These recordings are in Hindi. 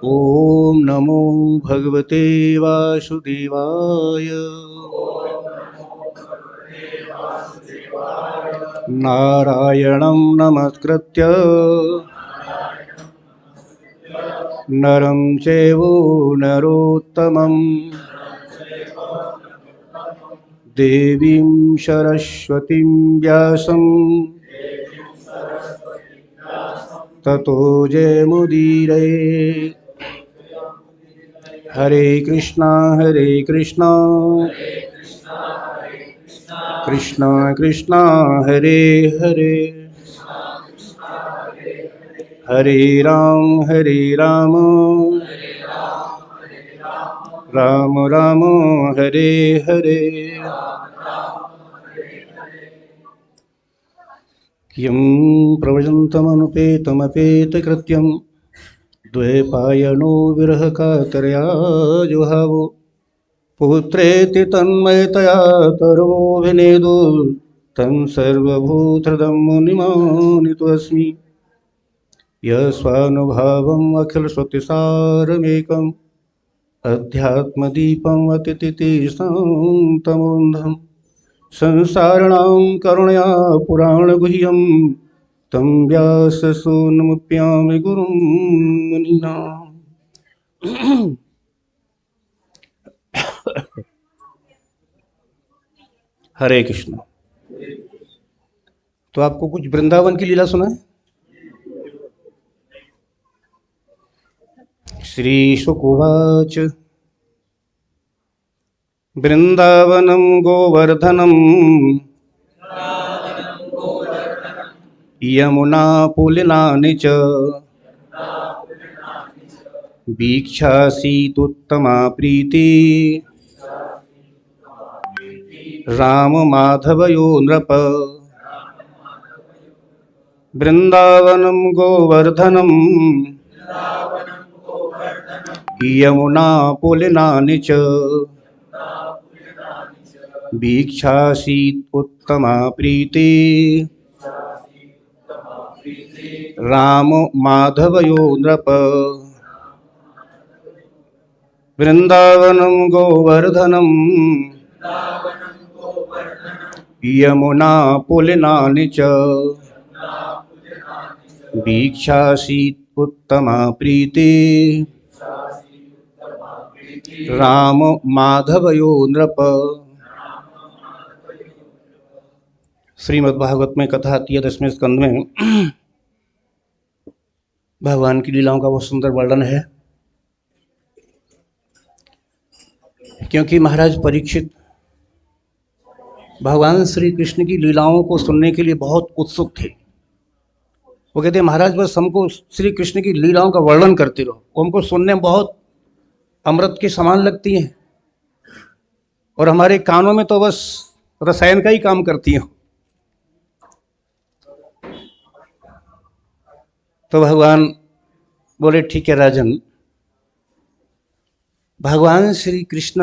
ओम नमो भगवते वासुदेवाय। नारायणं नमस्कृत्य नरं चैव नरोत्तमं देवीं सरस्वतीं व्यासं ततो जयमुदीरये। हरे कृष्णा कृष्णा कृष्णा हरे हरे, हरे राम राम राम हरे हरे। यं प्रव्रजन्तमनुपेतमपेतकृत्यं द्वैपायनो विरहकातरया जुहावो पुत्रेति तन्मयतया तरोभिनेदु तं सर्वभूतहृदं मुनिमानितोऽस्मि। यस्वानुभावम् अखिलश्रुतिसारमेकम् अध्यात्मदीपम् अतिथितीर्थं तमोन्धम् संसारिणां करुणया पुराणगुह्यं तं व्याससूनुमुप्यामि गुरुं मुनीनाम्। हरे कृष्ण। तो आपको कुछ वृंदावन की लीला सुना है? श्री शुक उवाच वृंदावनं गोवर्धनं यमुना पुलिनानि च वीक्षासीतुत्तमा प्रीति राम माधवयो नृप। वृंदावनं गोवर्धनं यमुना पुलिनानि च वीक्षासीत् उत्तमा प्रीति राम माधवयो नृप। वृंदावनं गोवर्धनं यमुना पुलिनानि च वीक्षासीत् उत्तमा प्रीति राम माधवयो नृप। श्रीमद्भागवत में कथा आती है 10वें स्कंद में। भगवान की लीलाओं का बहुत सुंदर वर्णन है, क्योंकि महाराज परीक्षित भगवान श्री कृष्ण की लीलाओं को सुनने के लिए बहुत उत्सुक थे। वो कहते हैं महाराज बस हमको श्री कृष्ण की लीलाओं का वर्णन करते रहो, वो हमको सुनने में बहुत अमृत के समान लगती हैं और हमारे कानों में तो बस रसायन का ही काम करती हैं। तो भगवान बोले ठीक है राजन, भगवान श्री कृष्ण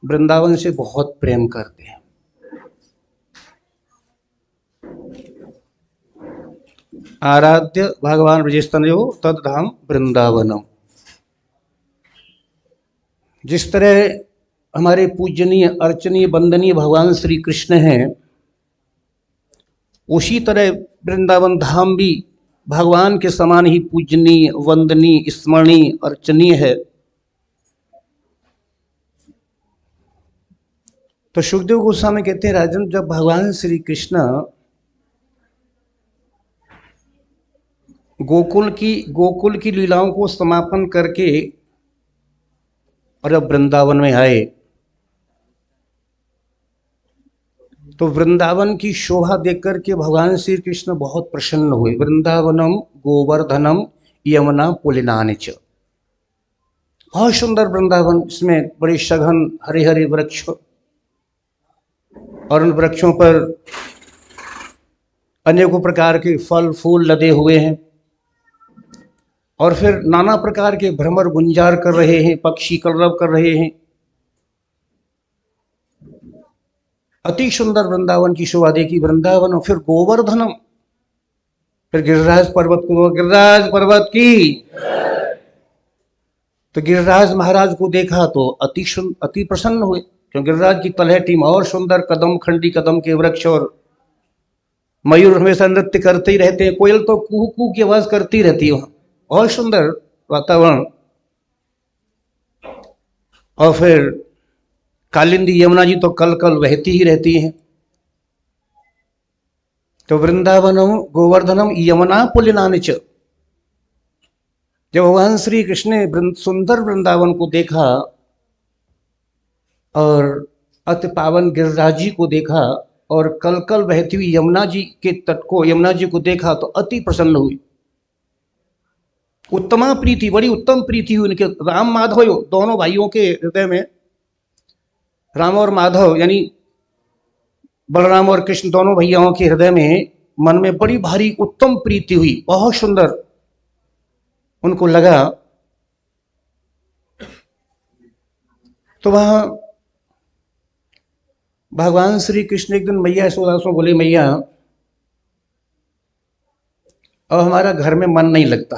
वृंदावन से बहुत प्रेम करते हैं। आराध्य भगवान ब्रजेस्तनयो तद धाम वृंदावनम। जिस तरह हमारे पूजनीय अर्चनीय वंदनीय भगवान श्री कृष्ण हैं, उसी तरह वृंदावन धाम भी भगवान के समान ही पूजनीय वंदनीय स्मरणीय अर्चनीय है। तो सुखदेव गोस्वामी कहते हैं राजन, जब भगवान श्री कृष्ण गोकुल की लीलाओं को समापन करके और जब वृंदावन में आए तो वृंदावन की शोभा देखकर के भगवान श्री कृष्ण बहुत प्रसन्न हुए। वृंदावनम गोवर्धनम यमुना पुलिनानि च। बहुत सुंदर वृंदावन, इसमें बड़े सघन हरे हरे वृक्ष और उन वृक्षों पर अनेकों प्रकार के फल फूल लदे हुए हैं और फिर नाना प्रकार के भ्रमर गुंजार कर रहे हैं, पक्षी कलरव कर रहे हैं। अति सुंदर वृंदावन की शोभा देखी। वृंदावन और फिर गोवर्धनम, फिर गिरिराज पर्वत को, गिरिराज पर्वत की तो गिरिराज महाराज को देखा तो अति प्रसन्न हुए, क्योंकि गिरिराज की तलहटी में और सुंदर कदम, खंडी कदम के वृक्ष, और मयूर हमेशा नृत्य करते ही रहते हैं, कोयल तो कू कू की आवाज करती रहती है वहां, और सुंदर वातावरण। और फिर कालिंदी यमुना जी तो कल कल बहती ही रहती हैं। तो वृंदावनम गोवर्धनम यमुना पुलिनानि च। जब भगवान श्री कृष्ण ने सुंदर वृंदावन को देखा और अति पावन गिरिराज जी को देखा और कल कल बहती हुई यमुना जी के तट को, यमुना जी को देखा तो अति प्रसन्न हुई। उत्तमा प्रीति, बड़ी उत्तम प्रीति हुई उनके। राम माधव दोनों भाइयों के हृदय में, राम और माधव यानी बलराम और कृष्ण दोनों भैयाओं के हृदय में, मन में बड़ी भारी उत्तम प्रीति हुई, बहुत सुंदर उनको लगा। तो वहां भगवान श्री कृष्ण एक दिन मैया यशोदा से बोले, मैया अब हमारा घर में मन नहीं लगता।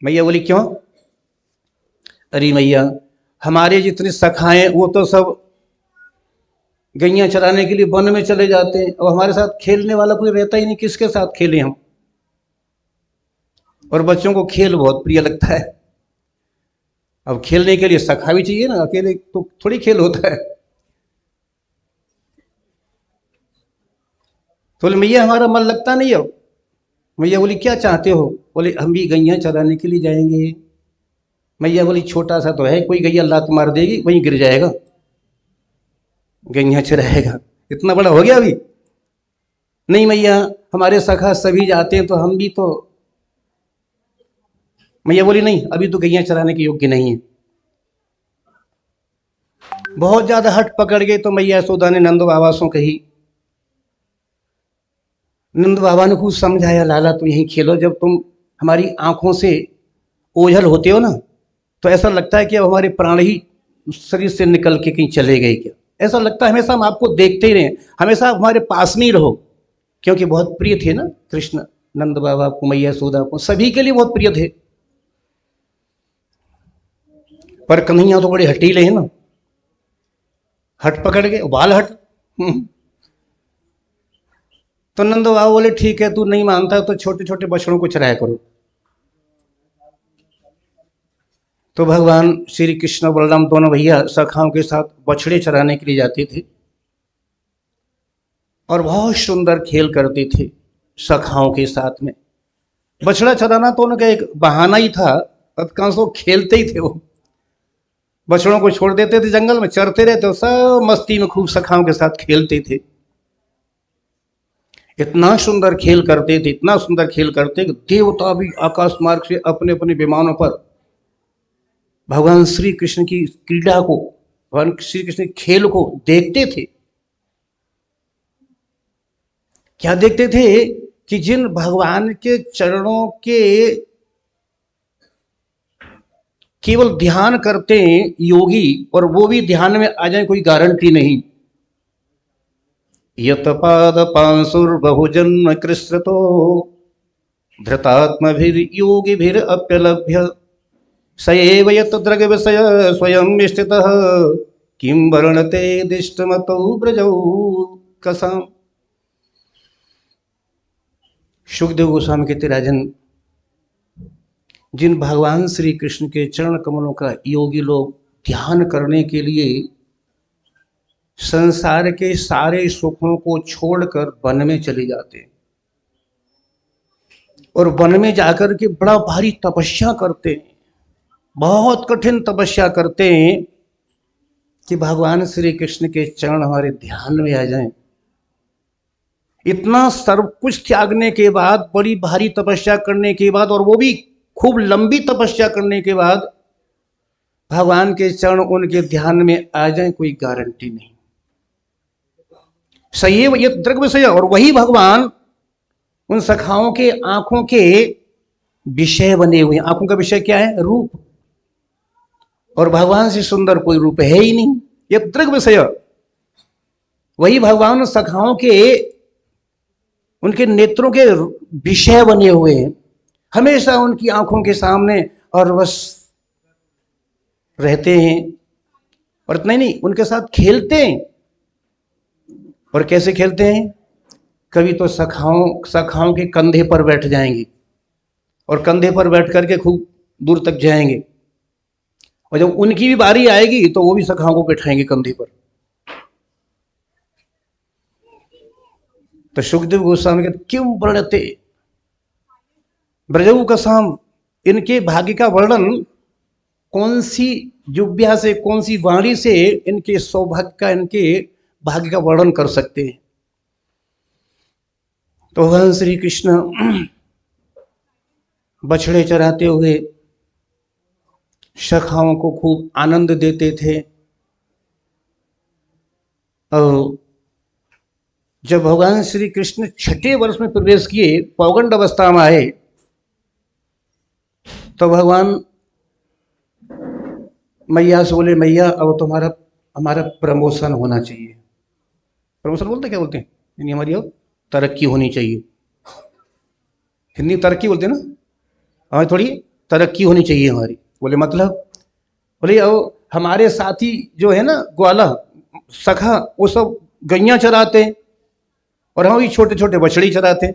मैया बोली क्यों? अरे मैया, हमारे जितने सखाएं वो तो सब गैया चराने के लिए वन में चले जाते हैं, और हमारे साथ खेलने वाला कोई रहता ही नहीं, किसके साथ खेलें हम? और बच्चों को खेल बहुत प्रिय लगता है। अब खेलने के लिए सखा भी चाहिए ना, अकेले तो थोड़ी खेल होता है। तो बोले मैया हमारा मन लगता नहीं है। मैया बोली क्या चाहते हो? बोले हम भी गैया चराने के लिए जाएंगे। मैया बोली छोटा सा तो है, कोई गैया लात मार देगी वहीं गिर जाएगा, गैया चराएगा, इतना बड़ा हो गया अभी? नहीं मैया, हमारे सखा सभी जाते हैं तो हम भी तो। मैया बोली नहीं, अभी तो गैया चराने के योग्य नहीं है। बहुत ज्यादा हट पकड़ गए तो मैया यशोदा ने नंद बाबा से कही। नंद बाबा ने कुछ समझाया, लाला तुम यहीं खेलो, जब तुम हमारी आंखों से ओझल होते हो ना तो ऐसा लगता है कि अब हमारे प्राण ही शरीर से निकल के कहीं चले गए क्या, ऐसा लगता है। हमेशा हम आपको देखते ही रहे, हमेशा आप हमारे पास नहीं रहो, क्योंकि बहुत प्रिय थे ना कृष्ण नंद बाबा को, मैया यशोदा को, सभी के लिए बहुत प्रिय थे। पर कन्हैया तो बड़े हटीले हैं ना, हट पकड़ गए, बाल हट। तो नंद बाबा बोले ठीक है, तू नहीं मानता तो छोटे छोटे बछड़ों को चराया करो। तो भगवान श्री कृष्ण बलराम दोनों भैया सखाओं के साथ बछड़े चराने के लिए जाते थे और बहुत सुंदर खेल करते थे सखाओं के साथ में। बछड़ा चराना तो उनका एक बहाना ही था, अधिकांश वो खेलते ही थे। वो बछड़ों को छोड़ देते थे जंगल में, चरते रहते, सब मस्ती में खूब सखाओं के साथ खेलते थे। इतना सुंदर खेल करते थे, इतना सुंदर खेल करते कि देवता भी आकाश मार्ग से अपने अपने विमानों पर भगवान श्री कृष्ण की क्रीड़ा को, भगवान श्री कृष्ण के खेल को देखते थे। क्या देखते थे कि जिन भगवान के चरणों के केवल ध्यान करते हैं योगी, और वो भी ध्यान में आ जाए कोई गारंटी नहीं। यत पाद पांसुर बहुजन्म कृष्णतो धृतात्मभिर योगिभिर अप्यलभ्य सएव यत द्रग विषय स्वयं स्थितः किं वर्णते दिष्टमतौ ब्रजौ कसाम। सुखदेव गोस्वामी कहते, राजन जिन भगवान श्री कृष्ण के चरण कमलों का योगी लोग ध्यान करने के लिए संसार के सारे सुखों को छोड़कर वन में चले जाते हैं, और वन में जाकर के बड़ा भारी तपस्या करते हैं, बहुत कठिन तपस्या करते हैं कि भगवान श्री कृष्ण के चरण हमारे ध्यान में आ जाएं। इतना सर्व कुछ त्यागने के बाद, बड़ी भारी तपस्या करने के बाद, और वो भी खूब लंबी तपस्या करने के बाद भगवान के चरण उनके ध्यान में आ जाए, कोई गारंटी नहीं। सही है ये दृग विषय, और वही भगवान उन सखाओं के आंखों के विषय बने हुए। आंखों का विषय क्या है? रूप। और भगवान से सुंदर कोई रूप है ही नहीं। ये दृग विषय, वही भगवान सखाओं के, उनके नेत्रों के विषय बने हुए हैं। हमेशा उनकी आंखों के सामने और बस रहते हैं। और इतना ही नहीं, उनके साथ खेलते हैं। और कैसे खेलते हैं? कभी तो सखाओं के कंधे पर बैठ जाएंगे और कंधे पर बैठ करके खूब दूर तक जाएंगे, और जब उनकी भी बारी आएगी तो वो भी सखाओं को बैठाएंगे कंधे पर। तो सुखदेव गोस्वामी कहते क्यों वर्णते ब्रजऊ कसाम, इनके भाग्य का वर्णन कौन सी जुब्या से, कौन सी वाणी से इनके सौभाग्य का, इनके भाग्य का वर्णन कर सकते हैं। तो भगवान श्री कृष्ण बछड़े चराते हुए सखाओं को खूब आनंद देते थे। और जब भगवान श्री कृष्ण छठे वर्ष में प्रवेश किए, पौगंड अवस्था में आए, तो भगवान मैया से बोले, मैया अब तुम्हारा हमारा प्रमोशन होना चाहिए। प्रमोशन बोलते क्या बोलते हैं? यानी हमारी अब तरक्की होनी चाहिए। हिंदी तरक्की बोलते हैं ना, हमारी थोड़ी तरक्की होनी चाहिए हमारी। बोले मतलब? बोले अब हमारे साथी जो है ना ग्वाला सखा, वो सब गैया चराते हैं और हम भी छोटे छोटे बछड़ी चराते हैं,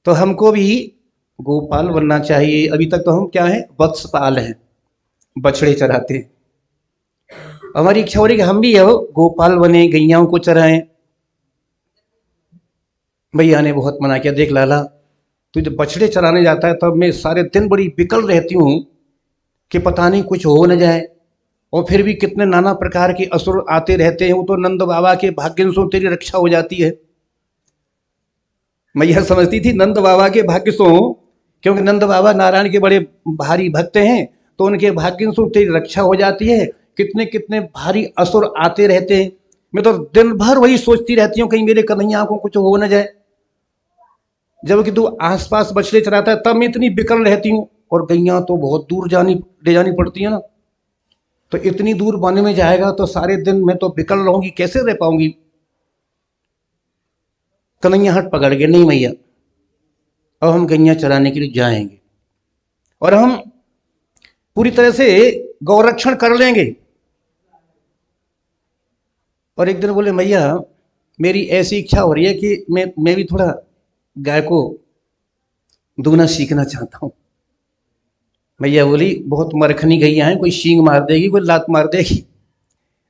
तो हमको भी गोपाल बनना चाहिए। अभी तक तो हम क्या है, वत्सपाल हैं, बछड़े चराते हैं। हमारी इच्छा हो रही कि हम भी अब गोपाल बने, गैयाओं को चराएं। भैया ने बहुत मना किया, देख लाला तू जब बछड़े चराने जाता है तब मैं सारे दिन बड़ी बिकल रहती हूँ कि पता नहीं कुछ हो न जाए, और फिर भी कितने नाना प्रकार के असुर आते रहते हैं। वो तो नंद बाबा के भाग्य से तेरी रक्षा हो जाती है। मैया समझती थी नंद बाबा के भाग्य से, क्योंकि नंद बाबा नारायण के बड़े भारी भक्त हैं, तो उनके भाग्य से तेरी रक्षा हो जाती है। कितने कितने भारी असुर आते रहते हैं, मैं तो दिन भर वही सोचती रहती हूँ कहीं मेरे कन्हैया को कुछ हो न जाए। जबकि तू आसपास बछड़े चराता है तब मैं इतनी बिकल रहती हूँ, और गैया तो बहुत दूर ले जानी पड़ती है ना, तो इतनी दूर बने में जाएगा तो सारे दिन मैं तो बिकल रहूंगी, कैसे रह पाऊंगी। कन्हैया हट पकड़ के, नहीं मैया अब हम गैया चराने के लिए जाएंगे और हम पूरी तरह से गौरक्षण कर लेंगे। और एक दिन बोले, मैया मेरी ऐसी इच्छा हो रही है कि मैं भी थोड़ा गाय को दूना सीखना चाहता हूं। मैया बोली, बहुत मरखनी गैया है, कोई सींग मार देगी, कोई लात मार देगी।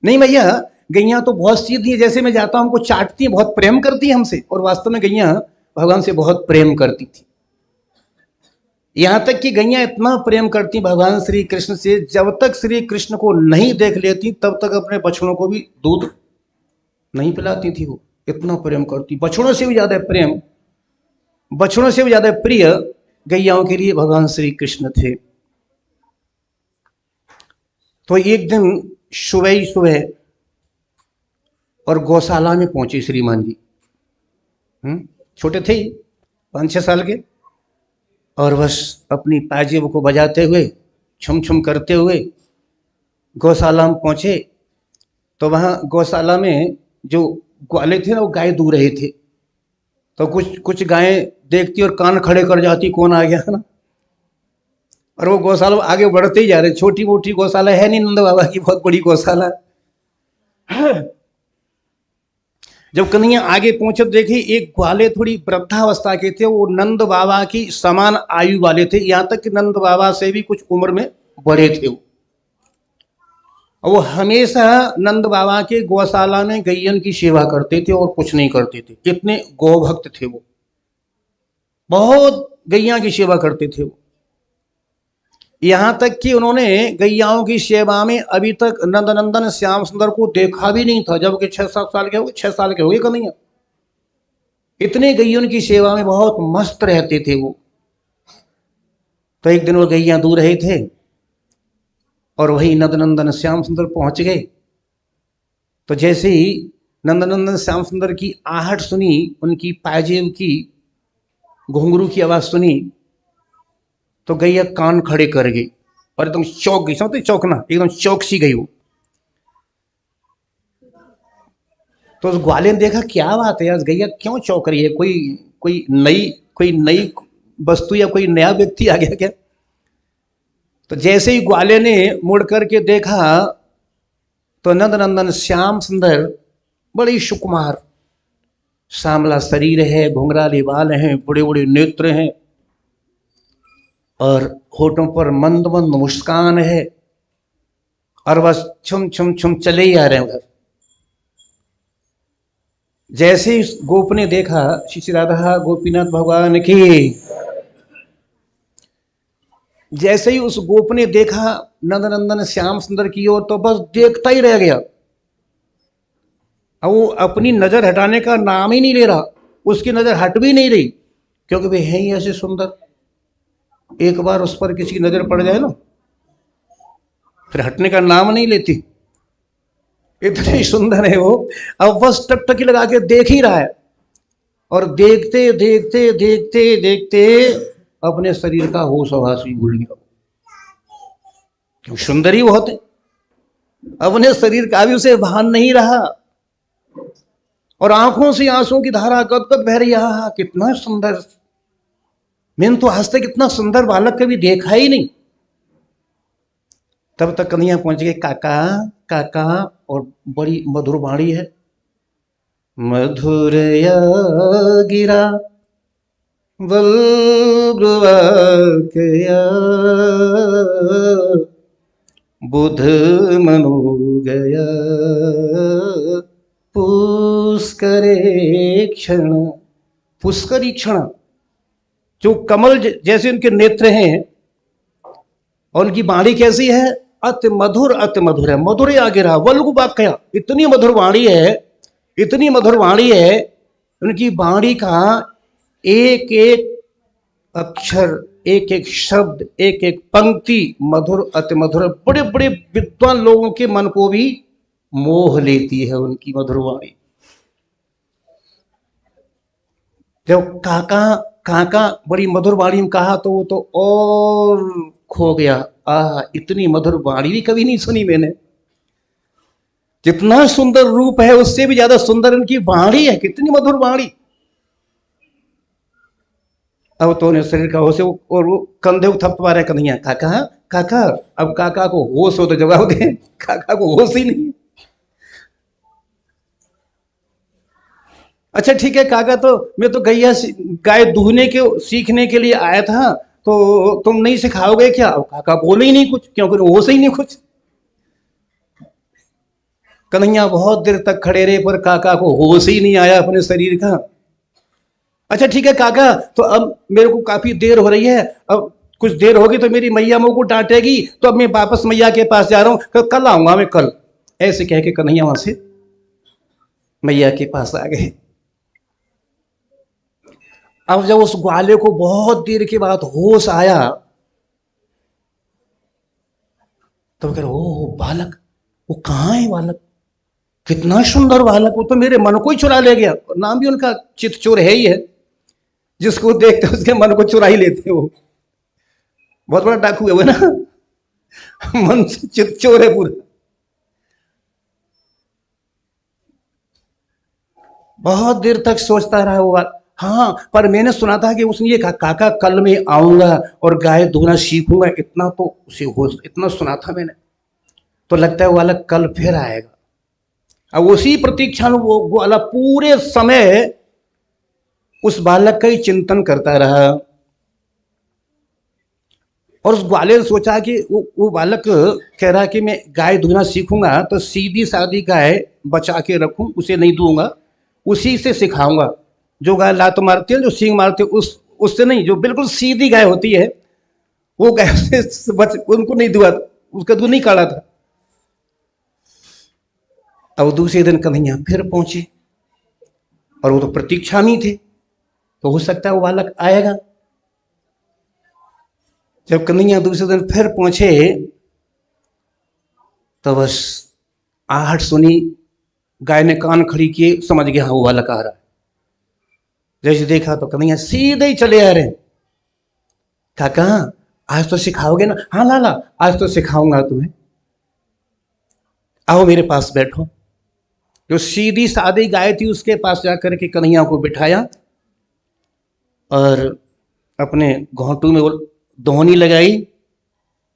नहीं मैया, गैया तो बहुत सीधी है, जैसे मैं जाता हूं हमको चाटती है, बहुत प्रेम करती है हमसे। और वास्तव में गैया भगवान से बहुत प्रेम करती थी, यहां तक कि गैया इतना प्रेम करती भगवान श्री कृष्ण से, जब तक श्री कृष्ण को नहीं देख लेती तब तक अपने बछड़ों को भी दूध नहीं पिलाती थी। वो इतना प्रेम करती, बछड़ों से भी ज्यादा प्रेम, बछड़ों से भी ज्यादा प्रिय गैयाओं के लिए भगवान श्री कृष्ण थे। तो एक दिन सुबह ही सुबह और गौशाला में पहुंचे श्रीमान जी। छोटे थे 5-6 साल के, और बस अपनी पाजेब को बजाते हुए, छुम छुम करते हुए गौशाला में पहुंचे। तो वहां गौशाला में जो ग्वाले थे ना, वो गाय दूह रहे थे। तो कुछ गायें देखती और कान खड़े कर जाती, कौन आ गया ना। और वो गौशाला आगे बढ़ते ही जा रहे, छोटी मोटी गौशाला है नहीं, नंद बाबा की बहुत बड़ी गौशाला। जब कन्हैया आगे पहुंचे तो देखे एक ग्वाले थोड़ी वृद्धावस्था के थे, वो नंद बाबा की समान आयु वाले थे, यहां तक कि नंद बाबा से भी कुछ उम्र में बड़े थे। वो हमेशा नंद बाबा के गौशाला में गैयन की सेवा करते थे और कुछ नहीं करते थे, कितने गौभक्त थे वो, बहुत गैया की सेवा करते थे वो। यहां तक कि उन्होंने गैयाओं की सेवा में अभी तक नंदनंदन श्याम सुंदर को देखा भी नहीं था, जबकि 6-7 साल के हो गए, 6 साल के हो गए कन्हैया। इतने गैयों की सेवा में बहुत मस्त रहते थे वो। तो एक दिन वो गैया दूर रहे थे और वही नंदनंदन श्याम सुंदर पहुंच गए। तो जैसे ही नंदनंदन श्याम सुंदर की आहट सुनी, उनकी पाजेब की घुंघरू की आवाज सुनी, तो गैया कान खड़े कर गई और एकदम चौंक गई। समझते चौंकना, एकदम चौंक सी गई वो। तो उस ग्वाले ने देखा क्या बात है यार, गैया क्यों चौंक रही है, कोई नई वस्तु या कोई नया व्यक्ति आ गया क्या? तो जैसे ही ग्वाले ने मुड़ करके देखा तो नंदनंदन श्याम सुंदर, बड़ी सुकुमार, श्यामला शरीर है, घुंघराले बाल हैं, बड़े बड़े नेत्र हैं और होठों पर मंद मंद मुस्कान है और बस छुम छुम छुम चले ही आ रहे हैं उधर। जैसे इस गोप ने देखा, श्री राधा गोपीनाथ भगवान की, जैसे ही उस गोप ने देखा नंदनंदन श्याम सुंदर की ओर तो बस देखता ही रह गया। अब वो अपनी नजर हटाने का नाम ही नहीं ले रहा, उसकी नजर हट भी नहीं रही, क्योंकि वे हैं ही ऐसे सुंदर। एक बार उस पर किसी की नजर पड़ जाए ना, फिर हटने का नाम नहीं लेती, इतनी सुंदर है वो। अब बस टकटकी लगा के देख ही रहा है और देखते देखते देखते देखते अपने शरीर का होश आवास भी भूल गया। क्यों, सुंदर ही बहुत है, अपने शरीर का भी उसे भान नहीं रहा और आंखों से आंसुओं की धारा गदगद बह रही है। कितना सुंदर, मैंने तो आज तक इतना सुंदर बालक कभी देखा ही नहीं। तब तक कन्हैया पहुंच गए, काका काका, और बड़ी मधुर वाणी है, मधुर या गिरा वल्गुवाकया बुध मनु गया पुष्करे क्षण। पुष्करी क्षण, जो कमल जैसे उनके नेत्र हैं और उनकी वाणी कैसी है, अति मधुर है, मधुर या गिरा वल्गु वाक्या, इतनी मधुर वाणी है, इतनी मधुर वाणी है, उनकी वाणी का एक एक अक्षर, एक एक शब्द, एक एक पंक्ति मधुर, अति मधुर, बड़े बड़े विद्वान लोगों के मन को भी मोह लेती है उनकी मधुर वाणी। जब काका काका बड़ी मधुर वाणी में कहा तो वो तो और खो गया। इतनी मधुर वाणी भी कभी नहीं सुनी मैंने, जितना सुंदर रूप है उससे भी ज्यादा सुंदर इनकी वाणी है, कितनी मधुर वाणी। अब तो उन्हें शरीर का होश, और वो कंधे थपथपा रहे कन्हैया, काका काका। अब काका को होश हो तो जवाब दे, काका को होश ही नहीं। अच्छा ठीक है काका, तो मैं तो गाय दूहने के सीखने के लिए आया था, तो तुम नहीं सिखाओगे क्या? अब काका बोले ही नहीं कुछ, क्योंकि होश ही नहीं कुछ। कन्हैया बहुत देर तक खड़े रहे पर काका को होश ही नहीं आया अपने शरीर का। अच्छा ठीक है काका, तो अब मेरे को काफी देर हो रही है, अब कुछ देर होगी तो मेरी मैया मुझको डांटेगी, तो अब मैं वापस मैया के पास जा रहा हूं, कल आऊंगा मैं, कल। ऐसे कह के कन्हैया वहां से मैया के पास आ गए। अब जब उस ग्वाले को बहुत देर के बाद होश आया तो कह रहे, ओ बालक, वो कहाँ है बालक, कितना सुंदर बालक, वो तो मेरे मन को ही चुरा ले गया। नाम भी उनका चितचोर है ही है, जिसको देखते उसके मन को चुरा ही लेते वो। बहुत बड़ा डाकू है वो ना, मन से चितचोर है पूरा। बहुत देर तक सोचता रहा वो बात। हाँ, पर मैंने सुना था कि उसने ये कहा, काका कल मैं आऊंगा और गाय धोना सीखूंगा, इतना तो उसे होश, इतना सुना था मैंने। तो लगता है वो वाला कल फिर आएगा। अब उसी प्रतीक्षा में वो वाला पूरे समय उस बालक का ही चिंतन करता रहा। और उस ग्वाले ने सोचा कि वो बालक कह रहा कि मैं गाय धोना सीखूंगा तो सीधी सादी गाय बचा के रखूं, उसे नहीं दूंगा, उसी से सिखाऊंगा। जो गाय लात मारती है, जो सींग मारती है, उससे नहीं, जो बिल्कुल सीधी गाय होती है वो गाय से उनको नहीं दुआ, उसका दूध नहीं काढ़ा था। अब दूसरे दिन कन्हैया फिर पहुंचे और वो तो प्रतीक्षा में थे, तो हो सकता है वो बालक आएगा। जब कन्हैया दूसरे दिन फिर पहुंचे तो बस आहट सुनी, गाय ने कान खड़ी किए, समझ गया हाँ वो बालक आ रहा है। जैसे देखा तो कन्हैया सीधे ही चले आ रहे। काका आज तो सिखाओगे ना? हाँ लाला आज तो सिखाऊंगा तुम्हें, आओ मेरे पास बैठो। जो सीधी सादी गाय थी उसके पास जाकर के कन्हैया को बिठाया और अपने घोंटू में वो धोनी लगाई।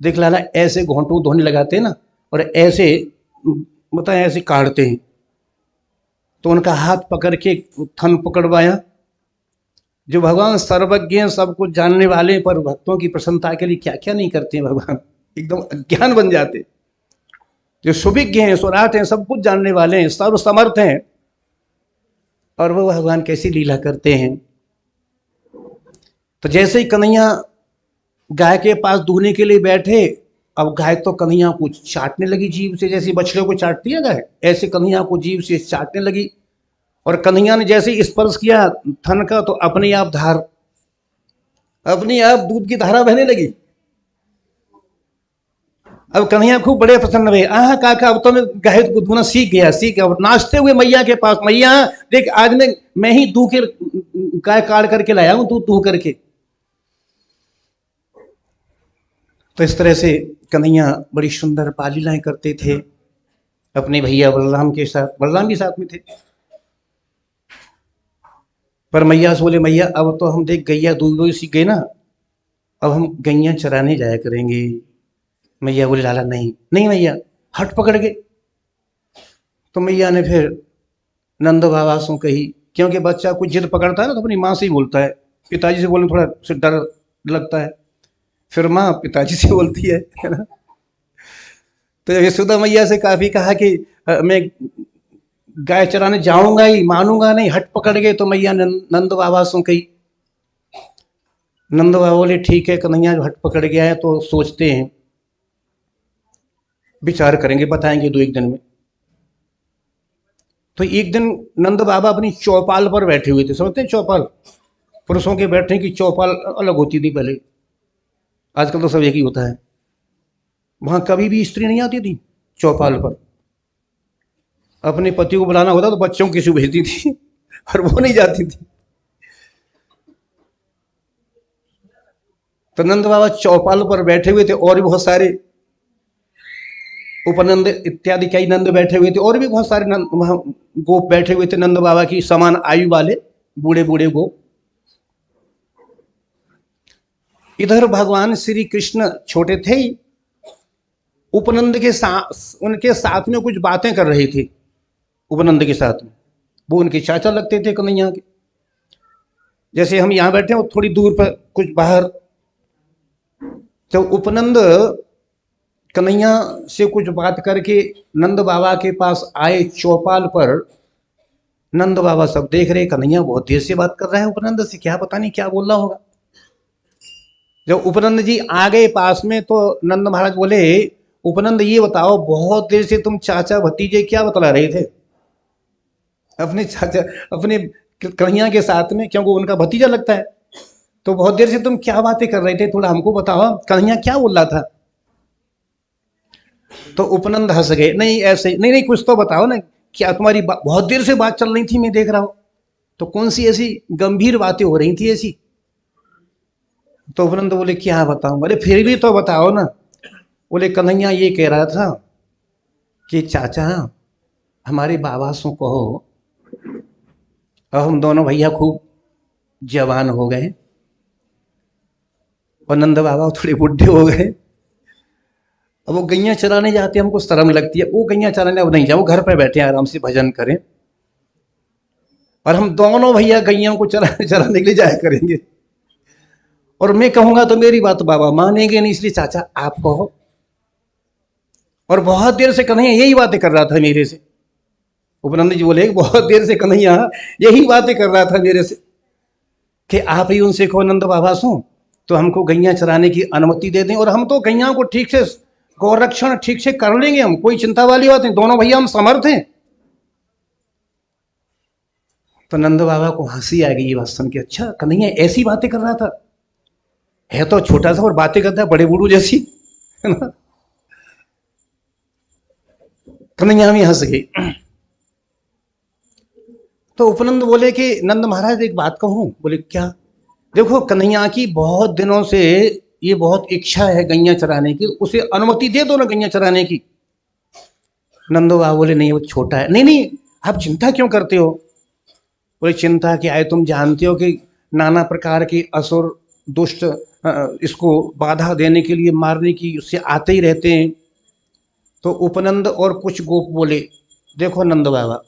देख लाला, ऐसे घोंटू धोनी लगाते हैं ना, और ऐसे मतलब ऐसे काटते हैं। तो उनका हाथ पकड़ के थन पकड़वाया। जो भगवान सर्वज्ञ हैं, सब कुछ जानने वाले, पर भक्तों की प्रसन्नता के लिए क्या क्या नहीं करते हैं भगवान, एकदम अज्ञान बन जाते। जो सुविज्ञ हैं, स्वराट हैं, सब कुछ जानने वाले हैं, सर्व समर्थ हैं, और वो भगवान कैसी लीला करते हैं। तो जैसे ही कन्हैया गाय के पास दूहने के लिए बैठे, अब गाय तो कन्हैया को चाटने लगी जीभ से, जैसे बछड़े को चाटती है गाय, ऐसे कन्हैया को जीभ से चाटने लगी। और कन्हैया ने जैसे ही स्पर्श किया थन का, तो अपने आप दूध की धारा बहने लगी। अब कन्हैया खूब बड़े प्रसन्न हुए। आहा काका, अब तो मैं गाय को दूना सीख गया। अब नाचते हुए मैया के पास, मैया देख, आज मैं ही दूह के गाय काट करके लाया हूं, दूध दूह करके। तो इस तरह से कन्हैया बड़ी सुंदर पालीलाएं करते थे अपने भैया बलराम के साथ। बलराम भी साथ में थे। पर मैया से बोले, मैया अब तो हम देख गैया दूध सीख गए ना, अब हम गैया चराने जाया करेंगे। मैया बोले, लाला नहीं नहीं मैया, हट पकड़ के। तो मैया ने फिर नंद बाबा से कही, क्योंकि बच्चा कुछ जिद पकड़ता है ना तो अपनी माँ से ही बोलता है, पिताजी से बोलने थोड़ा से डर लगता है, फिर माँ पिताजी से बोलती है ना। तो यशोदा मैया से काफी कहा कि मैं गाय चराने जाऊंगा ही, मानूंगा नहीं, हट पकड़ गए। तो मैया नंद बाबा से कही। नंद बाबा बोले, ठीक है कन्हैया हट पकड़ गया है तो सोचते हैं, विचार करेंगे, बताएंगे 2-1 दिन में। तो एक दिन नंद बाबा अपनी चौपाल पर बैठे हुए थे। समझते हैं चौपाल, पुरुषों के बैठने की चौपाल अलग होती थी पहले, आजकल तो सब एक ही होता है। वहां कभी भी स्त्री नहीं आती थी चौपाल पर। अपने पति को बुलाना होता तो बच्चों को किसी भेजती थी और वो नहीं जाती थी। तो नंद बाबा चौपाल पर बैठे हुए थे, और भी बहुत सारे उपनंद इत्यादि कई नंद बैठे हुए थे, और भी बहुत सारे नंद वहां गोप बैठे हुए थे नंद बाबा की समान आयु वाले, बूढ़े बूढ़े गोप। इधर भगवान श्री कृष्ण छोटे थे ही, उपनंद के साथ उनके साथ में कुछ बातें कर रहे थे। उपनंद के साथ में वो उनके चाचा लगते थे कन्हैया के। जैसे हम यहां बैठे हैं, थोड़ी दूर पर कुछ बाहर। जब उपनंद कन्हैया से कुछ बात करके नंद बाबा के पास आए चौपाल पर, नंद बाबा सब देख रहे, कन्हैया बहुत देर से बात कर रहा है उपनंद से, क्या पता नहीं क्या बोल रहा होगा। जब उपनंद जी आ गए पास में, तो नंद महाराज बोले, उपनंद ये बताओ, बहुत देर से तुम चाचा भतीजे क्या बतला रहे थे अपने चाचा, अपने कन्हैया के साथ में, क्योंकि उनका भतीजा लगता है। तो बहुत देर से तुम क्या बातें कर रहे थे, थोड़ा हमको बताओ, कन्हैया क्या बोल रहा था। तो उपनंद हंस गए, नहीं ऐसे नहीं, नहीं कुछ तो बताओ ना, क्या तुम्हारी बहुत देर से बात चल रही थी, मैं देख रहा हूं। तो कौन सी ऐसी गंभीर बातें हो रही थी ऐसी। तो उपनंद बोले, क्या बताऊं, अरे फिर भी तो बताओ ना। बोले, कन्हैया ये कह रहा था कि चाचा हमारे बाबा से कहो, अब हम दोनों भैया खूब जवान हो गए, और नंद बाबा थोड़े बुढ़े हो गए। अब वो गैया चराने जाते, हमको शर्म लगती है, वो गैया चराने अब नहीं जाओ, घर पर बैठे आराम से भजन करें, और हम दोनों भैया गैया को चराने के लिए जाया करेंगे। और मैं कहूंगा तो मेरी बात बाबा मानेंगे नहीं, इसलिए चाचा आप कहो। और बहुत देर से कन्हैया यही बातें कर रहा था मेरे से। उपनंद जी बोले, बहुत देर से कन्हैया यही बातें कर रहा था मेरे से कि आप ही उनसे कहो नंद बाबा सो, तो हमको गैया चराने की अनुमति दे दें, और हम तो गैया को ठीक से गौरक्षण ठीक से कर लेंगे, हम कोई चिंता वाली बात नहीं, दोनों भैया हम समर्थ हैं। तो नंद बाबा को हंसी आ गई ये बात सुन के, अच्छा कन्हैया ऐसी बातें कर रहा था, है तो छोटा सा और बातें करता है बड़े बूढ़ू जैसी, है ना। कन्हैया भी हंस गई। तो उपनंद बोले कि नंद महाराज एक बात कहूं। बोले, क्या। देखो कन्हैया की बहुत दिनों से ये बहुत इच्छा है गैया चराने की, उसे अनुमति दे दो ना गैया चराने की। नंदो बाबा बोले, नहीं वो छोटा है। नहीं नहीं, आप चिंता क्यों करते हो। बोले, चिंता क्या है, तुम जानते हो कि नाना प्रकार के असुर दुष्ट इसको बाधा देने के लिए, मारने की, उससे आते ही रहते हैं। तो उपनंद और कुछ गोप बोले, देखो नंद बाबा,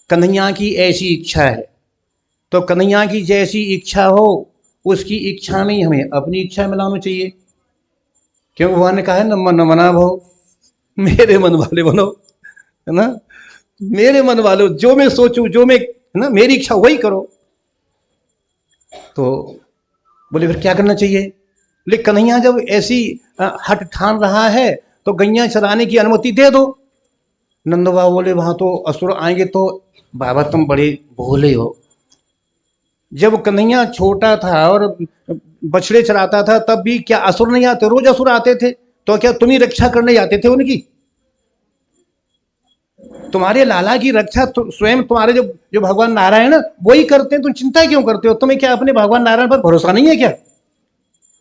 कन्हैया की ऐसी इच्छा है, तो कन्हैया की जैसी इच्छा हो उसकी इच्छा में ही हमें अपनी इच्छा मिलाना चाहिए। क्यों भगवान ने कहा है न मना भो, मेरे मन वाले बनो, है ना, मेरे मन वाले, जो मैं सोचूं, जो मैं, है ना, मेरी इच्छा वही करो। तो बोले फिर क्या करना चाहिए? लेकिन कन्हैया जब ऐसी हट ठान रहा है तो गैया चराने की अनुमति दे दो। नंद बाबा बोले वहां तो असुर आएंगे। तो बाबा तुम बड़े भोले हो, जब कन्हैया छोटा था और बछड़े चराता था तब भी क्या असुर नहीं आते? रोज असुर आते थे। तो क्या तुम ही रक्षा करने जाते थे उनकी? तुम्हारे लाला की रक्षा तो स्वयं तुम्हारे जो भगवान नारायण वही करते हैं, तुम चिंता क्यों करते हो? तुम्हें क्या अपने भगवान नारायण पर भरोसा नहीं है क्या?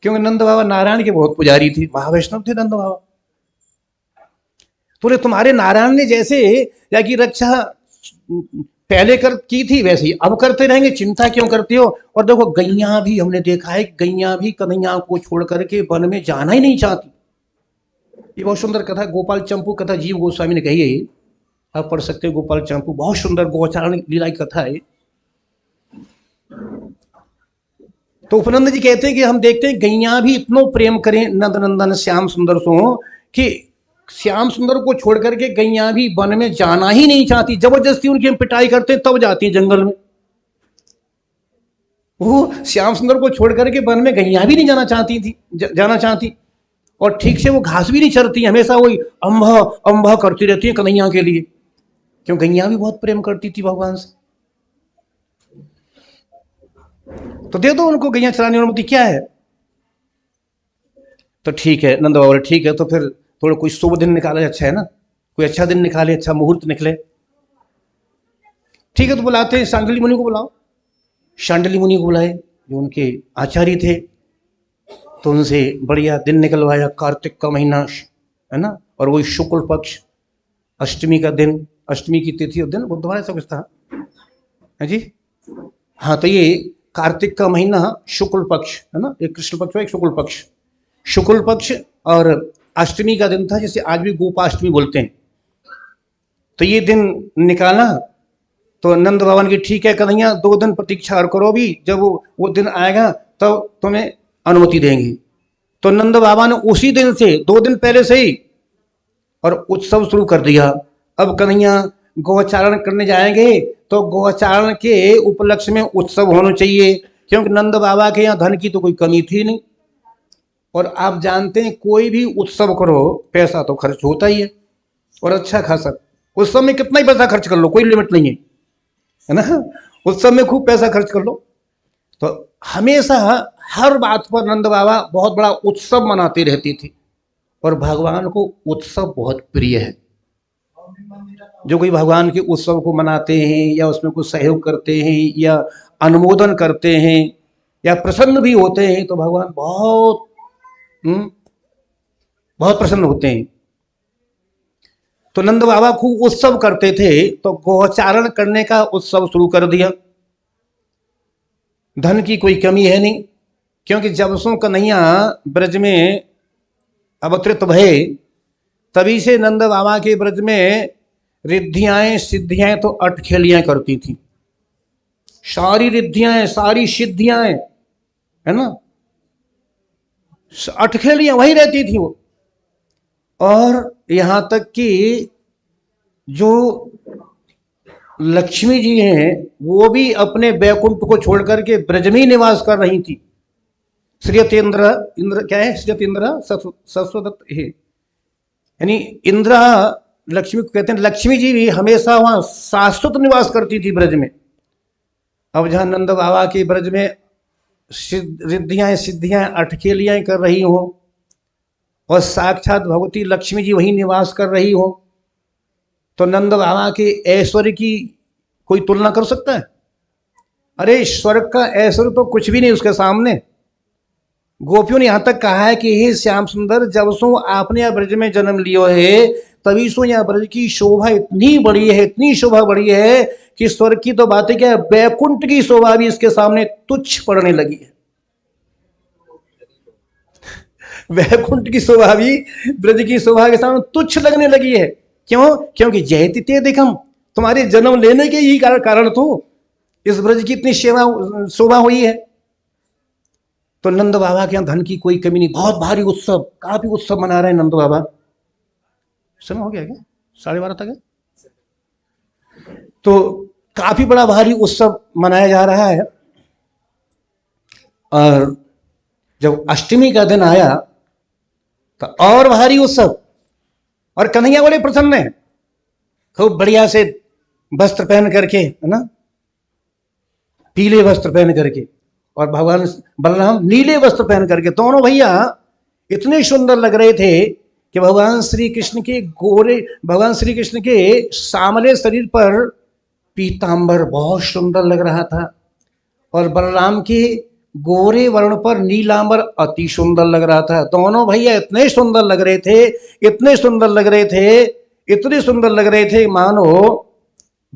क्योंकि नंद बाबा नारायण के बहुत पुजारी थे, महावैष्णव थे नंद बाबा। बोले तुम्हारे नारायण ने जैसे या की रक्षा पहले की थी वैसे ही अब करते रहेंगे, चिंता क्यों करते हो? और देखो गैया भी, हमने देखा है गैया भी कन्हैया को छोड़ करके वन में जाना ही नहीं चाहती। ये बहुत सुंदर कथा, गोपाल चंपू कथा जीव गोस्वामी ने कही है, आप पढ़ सकते हो। गोपाल चंपू बहुत सुंदर गोचारण लीला की कथा है। तो उपनंद जी कहते हैं कि हम देखते हैं गैया भी इतना प्रेम करें नंद नंदन श्याम सुंदर सो कि श्याम सुंदर को छोड़ करके गैया भी वन में जाना ही नहीं चाहती। जबरदस्ती उनकी हम पिटाई करते तब जाती है जंगल में। वो श्याम सुंदर को छोड़ करके वन में गैया भी नहीं जाना चाहती थी, जाना चाहती। और ठीक से वो घास भी नहीं चरती, हमेशा वही अम्भा अम्भा करती रहती है कन्हैया के लिए। क्यों? गैया भी बहुत प्रेम करती थी भगवान से। तो दे दो उनको गैया चराने की अनुमति, क्या है? तो ठीक है, नंद बाबा ठीक है, तो फिर थोड़ा कोई शुभ दिन निकाले, अच्छा है ना, कोई अच्छा दिन निकाले, अच्छा मुहूर्त निकले। ठीक है, तो बुलाते हैं शांडिल्य मुनि को, बुलाओ। शांडिल्य मुनि को बुलाए, जो उनके आचार्य थे। तो उनसे बढ़िया दिन निकलवाया, कार्तिक का महीना, है ना, और वही शुक्ल पक्ष, अष्टमी का दिन, अष्टमी की तिथि और दिन बुधवार ऐसा कुछ था, है जी। हाँ, तो ये कार्तिक का महीना शुक्ल पक्ष, है ना, एक कृष्ण पक्ष एक शुक्ल पक्ष, शुक्ल पक्ष और अष्टमी का दिन था, जिसे आज भी गोपाष्टमी बोलते हैं। तो ये दिन निकाला। तो नंद बाबा की ठीक है कन्हैया, 2 दिन प्रतीक्षा करो, भी जब वो दिन आएगा तब तो तुम्हें अनुमति देंगे। तो नंद बाबा ने उसी दिन से 2 दिन पहले से ही और उत्सव शुरू कर दिया। अब कन्हैया गोचारण करने जाएंगे तो गोचारण के उपलक्ष्य में उत्सव होना चाहिए, क्योंकि नंद बाबा के यहाँ धन की तो कोई कमी थी नहीं। और आप जानते हैं कोई भी उत्सव करो पैसा तो खर्च होता ही है, और अच्छा खासा। उत्सव में कितना ही पैसा खर्च कर लो, कोई लिमिट नहीं है ना, उत्सव में खूब पैसा खर्च कर लो। तो हमेशा हर बात पर नंद बाबा बहुत बड़ा उत्सव मनाते रहती थी, और भगवान को उत्सव बहुत प्रिय है। जो कोई भगवान के उत्सव को मनाते हैं या उसमें कुछ सहयोग करते हैं या अनुमोदन करते हैं या प्रसन्न भी होते हैं तो भगवान बहुत बहुत प्रसन्न होते हैं। तो नंद बाबा खूब उत्सव करते थे, तो गोचारण करने का उत्सव शुरू कर दिया। धन की कोई कमी है नहीं, क्योंकि जब सो कन्हैया ब्रज में अवतरित भये तभी से नंद बाबा के ब्रज में रिद्धियां सिद्धियां तो अटखेलियां करती थी। सारी रिद्धियां सारी सिद्धियां, है ना, अटखेलियां वही रहती थी वो। और यहां तक कि जो लक्ष्मी जी हैं वो भी अपने बैकुंठ को छोड़ करके ब्रज में ही निवास कर रही थी। श्रीयत इंद्र क्या है, श्रीयत इंद्र सस्वदत्त है, यानी इंद्र लक्ष्मी को कहते हैं। लक्ष्मी जी भी हमेशा वहां शाश्वत निवास करती थी ब्रज में। अब जहां नंद बाबा के ब्रज में रिद्धियां सिद्धियां अटखेलियां कर रही हो और साक्षात भगवती लक्ष्मी जी वहीं निवास कर रही हो, तो नंद बाबा के ऐश्वर्य की कोई तुलना कर सकता है? अरे स्वर्ग का ऐश्वर्य तो कुछ भी नहीं उसके सामने। गोपियों ने यहां तक कहा है कि हे श्याम सुंदर, जब सो आपने यह ब्रज में जन्म लियो है तभी सो यह ब्रज की शोभा इतनी बड़ी है, इतनी शोभा बड़ी है कि स्वर्ग की तो बातें क्या है, बैकुंठ की शोभा भी इसके सामने तुच्छ पड़ने लगी है। वैकुंठ की शोभा भी ब्रज की शोभा के सामने तुच्छ लगने लगी है। क्यों? क्योंकि जयति ते दिखम, तुम्हारे जन्म लेने के ही कारण तो इस ब्रज की इतनी सेवा शोभा हुई है। तो नंद बाबा के यहाँ धन की कोई कमी नहीं, बहुत भारी उत्सव, काफी उत्सव मना रहे हैं नंद बाबा। समय हो गया क्या? 12:30 तक है। तो काफी बड़ा भारी उत्सव मनाया जा रहा है। और जब अष्टमी का दिन आया तो और भारी उत्सव, और कन्हैया बड़े प्रसन्न है, खूब बढ़िया से वस्त्र पहन करके, है ना, पीले वस्त्र पहन करके, और भगवान बलराम नीले वस्त्र पहन करके, दोनों भैया इतने सुंदर लग रहे थे कि भगवान श्री कृष्ण के सामले शरीर पर पीतांबर बहुत सुंदर लग रहा था, और बलराम के गोरे वर्ण पर नीलांबर अति सुंदर लग रहा था। दोनों भैया इतने सुंदर लग रहे थे, इतने सुंदर लग रहे थे, इतने सुंदर लग रहे थे, मानो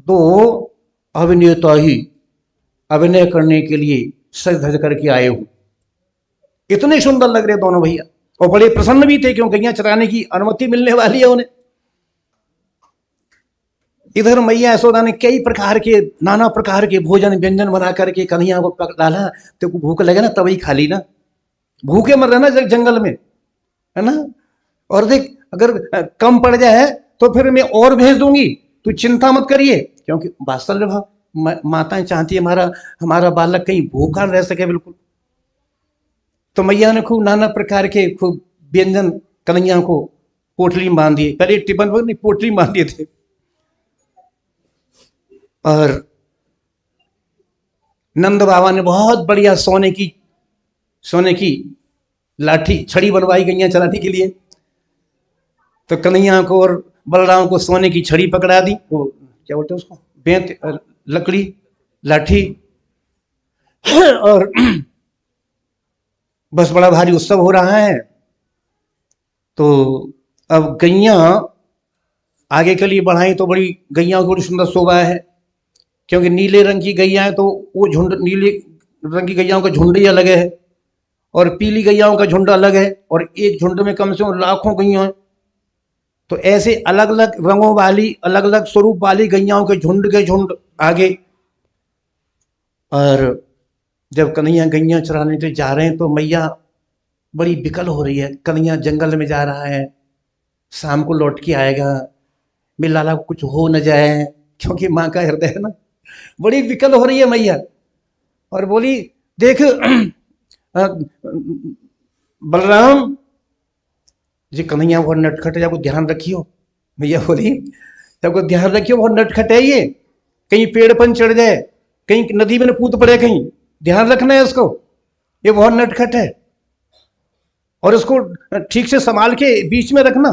दो अभिनेता ही अभिनय करने के लिए सज धज करके आए हो। इतने सुंदर लग रहे दोनों भैया, और बड़े प्रसन्न भी थे क्योंकि गैया चराने की अनुमति मिलने वाली है उन्हें। इधर मैया यशोदा ने कई प्रकार के, नाना प्रकार के भोजन व्यंजन बना करके कन्हैया को डाला। तो भूख लगे ना तभी खा ली ना, भूखे मर रहना जंगल में, है ना। और देख अगर कम पड़ जाए तो फिर मैं और भेज दूंगी, तू चिंता मत करिए, क्योंकि वात्सल्य भाव, माताएं चाहती है हमारा बालक कहीं भूखा न रह सके बिल्कुल। तो मैया ने खूब नाना प्रकार के खूब व्यंजन कन्हैया को पोटली में बांध दिए, पहले टिफिन पर नहीं पोटली में बांध दिए थे। और नंद बाबा ने बहुत बढ़िया सोने की लाठी छड़ी बनवाई गैया चलाने के लिए। तो कन्हैया को और बलराम को सोने की छड़ी पकड़ा दी, वो क्या बोलते हैं उसको, बेंत, लकड़ी, लाठी। और बस बड़ा भारी उत्सव हो रहा है। तो अब गैया आगे के लिए बढ़ाई तो बड़ी गैया को बड़ी सुंदर शोभा है, क्योंकि नीले रंग की गैया है तो वो झुंड, नीले रंग की गैयाओं का झुंड ही अलग है, और पीली गैयाओं का झुंड अलग है, और एक झुंड में कम से कम लाखों गैया हैं। तो ऐसे अलग अलग रंगों वाली, अलग अलग स्वरूप वाली गैयाओं के झुंड आगे। और जब कन्हैया गैया चराने से जा रहे हैं तो मैया बड़ी विकल हो रही है। कन्हैया जंगल में जा रहा है, शाम को लौट के आएगा, मेरे लाला को कुछ हो न जाए, क्योंकि माँ का हृदय है ना। बड़ी विकल हो रही है मैया, और बोली देख बलराम जी, कन्हैया बहुत नटखट है, आपको ध्यान रखियो। मैया बोली सबको ध्यान रखियो, बहुत नटखट है ये, कहीं पेड़ पर चढ़ जाए, कहीं नदी में कूद पड़े, कहीं ध्यान रखना है इसको, ये बहुत नटखट है, और इसको ठीक से संभाल के बीच में रखना।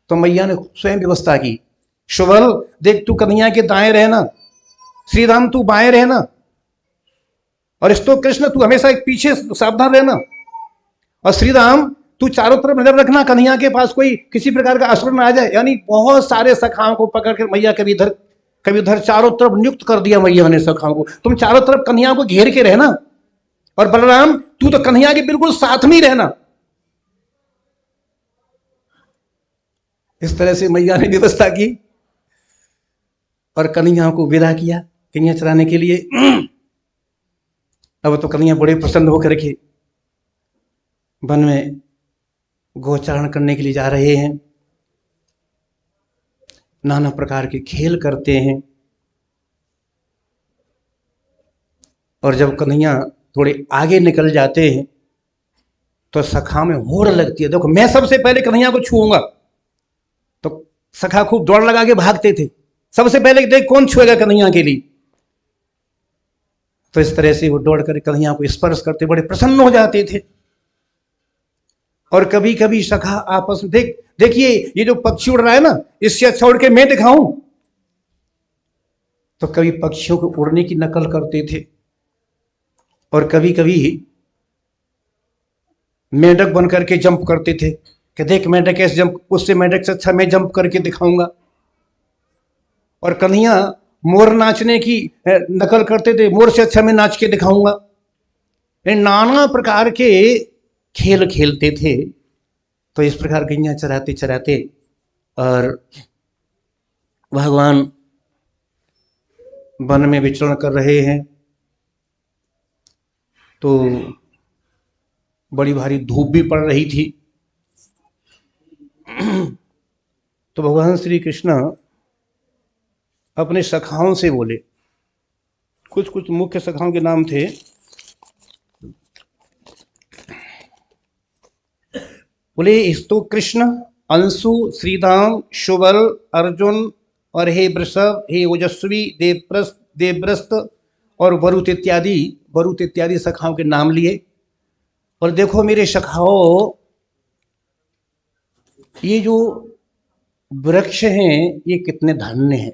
तो मैया ने स्वयं व्यवस्था की, शुभल देख तू कन्हैया के दाएं रहना, श्रीराम तू बाएं रहना, और इस तो कृष्ण तू हमेशा एक पीछे सावधान रहना, और श्रीराम तू चारों तरफ नजर रखना, कन्हैया के पास कोई किसी प्रकार का असुर ना आ जाए। यानी बहुत सारे सखाओं को पकड़ कर मैया कभी इधर चारों तरफ नियुक्त कर दिया मैया ने सखाओं को, तुम चारों तरफ कन्हैया को घेर के रहना, और बलराम तू तो कन्हैया के बिल्कुल साथ में ही रहना। इस तरह से मैया ने व्यवस्था की और कन्हैया को विदा किया कन्हैया चराने के लिए। अब तो कन्हैया बड़े प्रसन्न होकर के वन में गोचारण करने के लिए जा रहे हैं, नाना प्रकार के खेल करते हैं। और जब कन्हैया थोड़े आगे निकल जाते हैं तो सखा में होड़ लगती है, देखो मैं सबसे पहले कन्हैया को छूऊंगा। तो सखा खूब दौड़ लगा के भागते थे, सबसे पहले देख कौन छुएगा कन्हैया के लिए। तो इस तरह से वो दौड़ कर कन्हैया को स्पर्श करते बड़े प्रसन्न हो जाते थे। और कभी कभी सखा आपस में देखिए ये जो पक्षी उड़ रहा है ना, इससे अच्छा उड़ के मैं दिखाऊं। तो कभी पक्षियों को उड़ने की नकल करते थे, और कभी कभी मेंढक बन करके जंप करते थे कि देख मेंढक कैसे जंप, उससे मेंढक से अच्छा मैं जंप करके दिखाऊंगा। और कन्हैया मोर नाचने की नकल करते थे, मोर से अच्छा मैं नाच के दिखाऊंगा। नाना प्रकार के खेल खेलते थे। तो इस प्रकार गैया चराते चराते और भगवान वन में विचरण कर रहे हैं, तो बड़ी भारी धूप भी पड़ रही थी। तो भगवान श्री कृष्ण अपने सखाओं से बोले, कुछ कुछ मुख्य सखाओं के नाम थे। बोले इस तो कृष्ण, अंशु, श्रीदाम, शुबल, अर्जुन और हे वृषभ, हे ओजस्वी, देवव्रस्त और वरुत इत्यादि सखाओं के नाम लिए। और देखो मेरे सखाओं, ये जो वृक्ष हैं ये कितने धन्य हैं।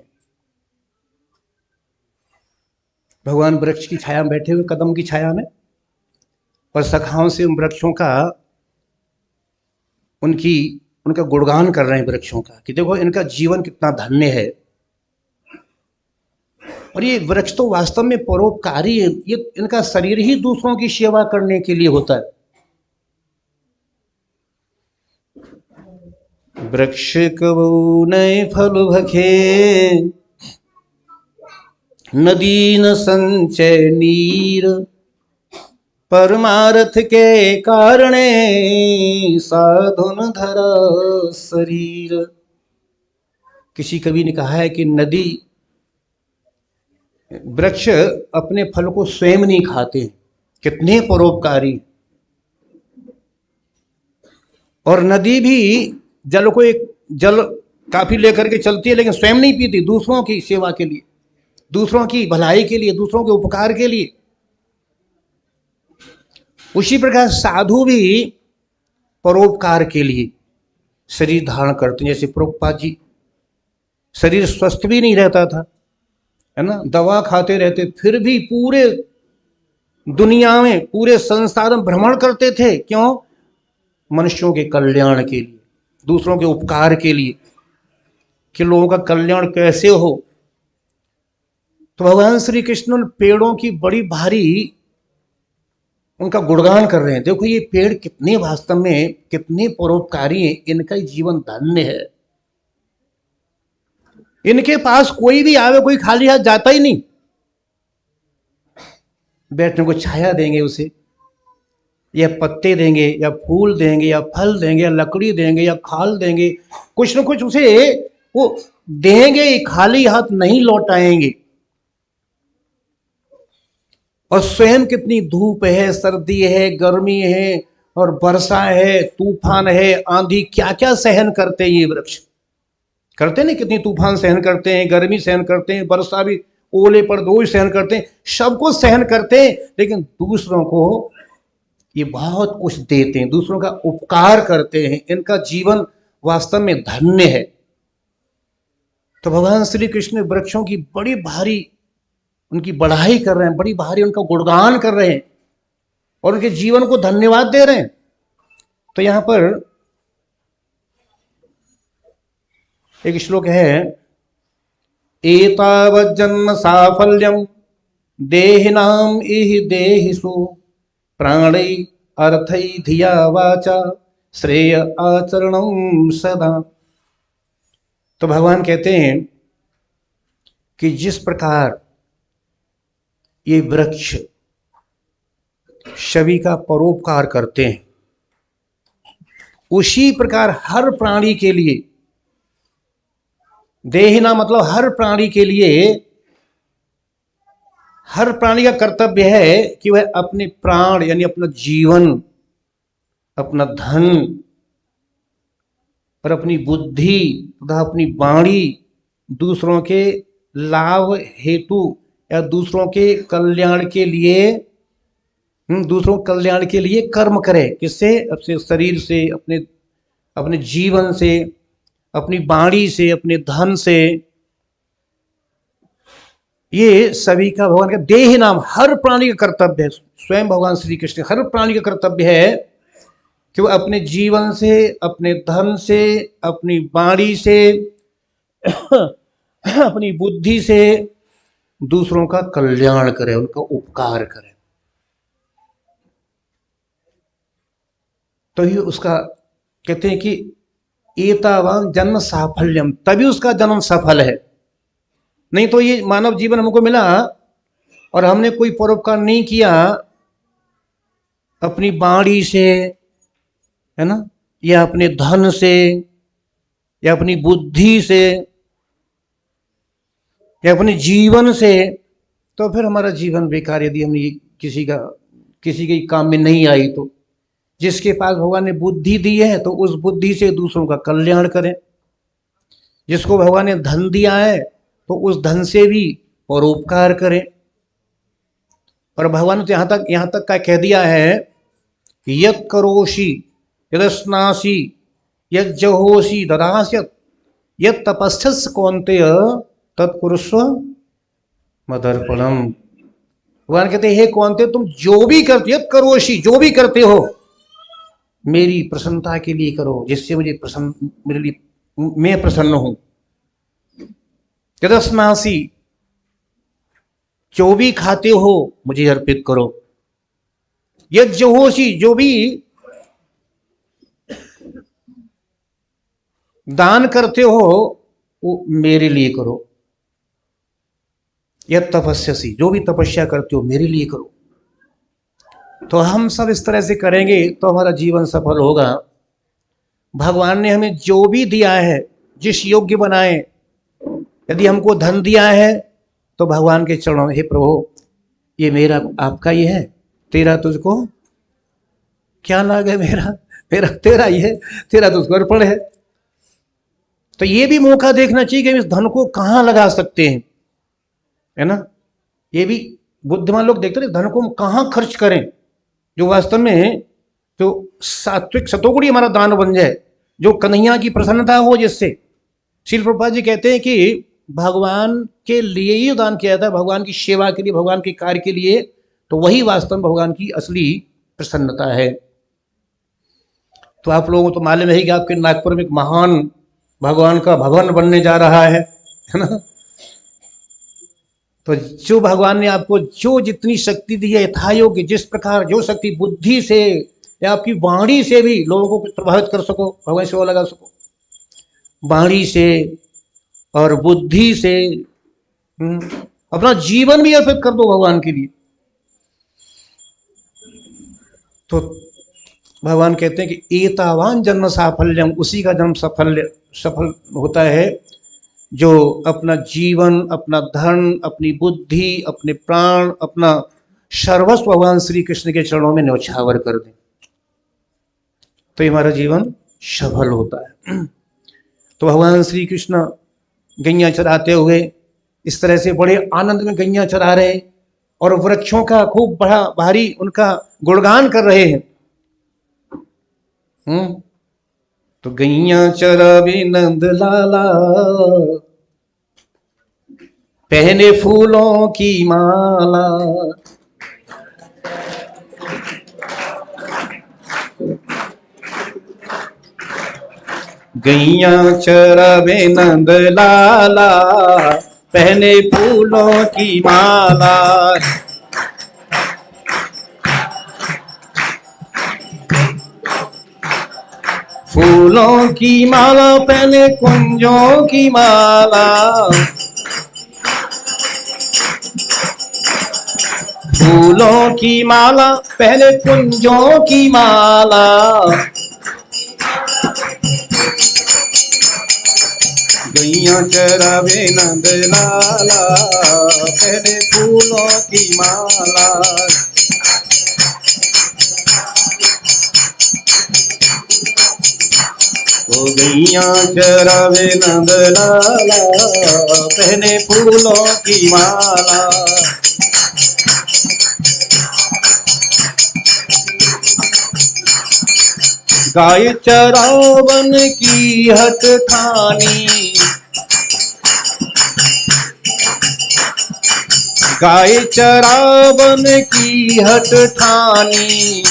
भगवान वृक्ष की छाया में बैठे हुए, कदम की छाया में, और सखाओं से उन वृक्षों का उनका गुणगान कर रहे हैं वृक्षों का, कि देखो इनका जीवन कितना धन्य है। और ये वृक्ष तो वास्तव में परोपकारी है, ये इनका शरीर ही दूसरों की सेवा करने के लिए होता है। वृक्ष कबू नए फल भखे, नदी न संचय नीर, परमार्थ के कारणे साधुन धरा शरीर। किसी कवि ने कहा है कि नदी, वृक्ष अपने फल को स्वयं नहीं खाते, कितने परोपकारी। और नदी भी जल काफी लेकर के चलती है, लेकिन स्वयं नहीं पीती, दूसरों की सेवा के लिए, दूसरों की भलाई के लिए, दूसरों के उपकार के लिए। उसी प्रकार साधु भी परोपकार के लिए शरीर धारण करते हैं। जैसे प्रभुपाद जी, शरीर स्वस्थ भी नहीं रहता था, है ना, दवा खाते रहते, फिर भी पूरे दुनिया में, पूरे संसार में भ्रमण करते थे। क्यों? मनुष्यों के कल्याण के लिए, दूसरों के उपकार के लिए, कि लोगों का कल्याण कैसे हो। तो भगवान श्री कृष्ण पेड़ों की बड़ी भारी उनका गुणगान कर रहे हैं। देखो ये पेड़ कितने वास्तव में कितने परोपकारी हैं, इनका जीवन धन्य है। इनके पास कोई भी आवे, कोई खाली हाथ जाता ही नहीं। बैठने को छाया देंगे उसे, या पत्ते देंगे, या फूल देंगे, या फल देंगे, या लकड़ी देंगे, या खाल देंगे, कुछ न कुछ उसे वो देंगे, खाली हाथ नहीं लौटाएंगे। और स्वयं कितनी धूप है, सर्दी है, गर्मी है, और वर्षा है, तूफान है, आंधी, क्या क्या सहन करते हैं ये वृक्ष। करते नहीं, कितनी तूफान सहन करते हैं, गर्मी सहन करते हैं, वर्षा भी, ओले पर दोष सहन करते हैं, सबको सहन करते हैं। लेकिन दूसरों को ये बहुत कुछ देते हैं, दूसरों का उपकार करते हैं। इनका जीवन वास्तव में धन्य है। तो भगवान श्री कृष्ण वृक्षों की बड़ी भारी उनकी बढ़ाई कर रहे हैं, बड़ी भारी उनका गुणगान कर रहे हैं, और उनके जीवन को धन्यवाद दे रहे हैं। तो यहां पर एक श्लोक है, एतावज्जन्म साफल्यम देहिनाम इह देहिषु प्राणै अर्थै धिया वाचा श्रेय आचरणम सदा। तो भगवान कहते हैं कि जिस प्रकार ये वृक्ष सभी का परोपकार करते हैं, उसी प्रकार हर प्राणी के लिए, देहिना मतलब हर प्राणी के लिए, हर प्राणी का कर्तव्य है कि वह अपने प्राण यानी अपना जीवन, अपना धन और अपनी बुद्धि तथा अपनी वाणी दूसरों के लाभ हेतु या दूसरों के कल्याण के लिए, दूसरों के कल्याण के लिए कर्म करे। किससे? अपने शरीर से, अपने जीवन से, अपनी वाणी से, अपने धन से। ये सभी का भगवान का देह नाम हर प्राणी का कर्तव्य है। स्वयं भगवान श्री कृष्ण हर प्राणी का कर्तव्य है कि वो अपने जीवन से, अपने धन से, अपनी वाणी से, अपनी बुद्धि से दूसरों का कल्याण करे, उनका उपकार करे। तो ही उसका कहते हैं कि एतावान जन्म साफल्यम, तभी उसका जन्म सफल है। नहीं तो ये मानव जीवन हमको मिला और हमने कोई परोपकार नहीं किया अपनी वाणी से, है ना, या अपने धन से, या अपनी बुद्धि से, या अपने जीवन से, तो फिर हमारा जीवन बेकार, यदि हम ये किसी के काम में नहीं आई तो। जिसके पास भगवान ने बुद्धि दी है तो उस बुद्धि से दूसरों का कल्याण करें। जिसको भगवान ने धन दिया है तो उस धन से भी परोपकार करें। और भगवान ने तो यहां तक का कह दिया है, यत् करोषि यदस्नासि यज्जहोषि ददास्यत् यत् तपस्यसि कौन्तेय तत्कुरुष्व मदर्पणम। भगवान कहते हैं, हे कौन्तेय, तुम जो भी करते, यत् करोषि, जो भी करते हो मेरी प्रसन्नता के लिए करो, जिससे मुझे प्रसन्न, मेरे लिए मैं प्रसन्न हूं। यदस्नासि, जो भी खाते हो मुझे अर्पित करो। यज्जहोषि, जो भी दान करते हो वो मेरे लिए करो। यत् तपस्यसि, जो भी तपस्या करते हो मेरे लिए करो। तो हम सब इस तरह से करेंगे तो हमारा जीवन सफल होगा। भगवान ने हमें जो भी दिया है, जिस योग्य बनाए, यदि हमको धन दिया है तो भगवान के चरणों में, हे प्रभु ये मेरा, आपका ही है, तेरा तुझको क्या लाग है, मेरा तेरा ही है, तेरा तुझको अर्पण है। तो ये भी मौका देखना चाहिए कि हम इस धन को कहाँ लगा सकते हैं, है ना। ये भी बुद्धिमान लोग देखते हैं धन को हम कहाँ खर्च करें, जो वास्तव में जो सात्विक सतोगुणी हमारा दान बन जाए, जो कन्हैया की प्रसन्नता हो जिससे। श्रील प्रभुपाद जी कहते हैं कि भगवान के लिए ही दान किया जाता है, भगवान की सेवा के लिए, भगवान के कार्य के लिए, तो वही वास्तव में भगवान की असली प्रसन्नता है। तो आप लोगों को तो मालूम है कि आपके नागपुर में एक महान भगवान का भवन बनने जा रहा है ना। तो जो भगवान ने आपको जो जितनी शक्ति दी है यथायोग्य, जिस प्रकार जो शक्ति बुद्धि से या आपकी वाणी से भी लोगों को प्रभावित कर सको, भगवान सेवा लगा सको, वाणी से और बुद्धि से अपना जीवन भी अर्पित कर दो भगवान के लिए। तो भगवान कहते हैं कि एतावान जन्म साफल्यम, उसी का जन्म सफल होता है जो अपना जीवन, अपना धन, अपनी बुद्धि, अपने प्राण, अपना सर्वस्व भगवान श्री कृष्ण के चरणों में न्यौछावर कर दे, तो हमारा जीवन सफल होता है। तो भगवान श्री कृष्ण गैया चराते हुए इस तरह से बड़े आनंद में गैया चरा रहे और वृक्षों का खूब बड़ा भारी उनका गुणगान कर रहे हैं। तो गैया चरावे नंद लाला, पहने फूलों की माला, गैया चरावे नंद लाला, पहने फूलों की माला। फूलों की माला पहने कुंजों की माला, फूलों की माला पहले कुंजों की माला। गैया चरावे नंद लाला, पहले फूलों की माला। ओ गैया चरावे नंद लाला, पहने फूलों की माला। गाय चरावन की हट ठानी, गाय चरावन की हट ठानी।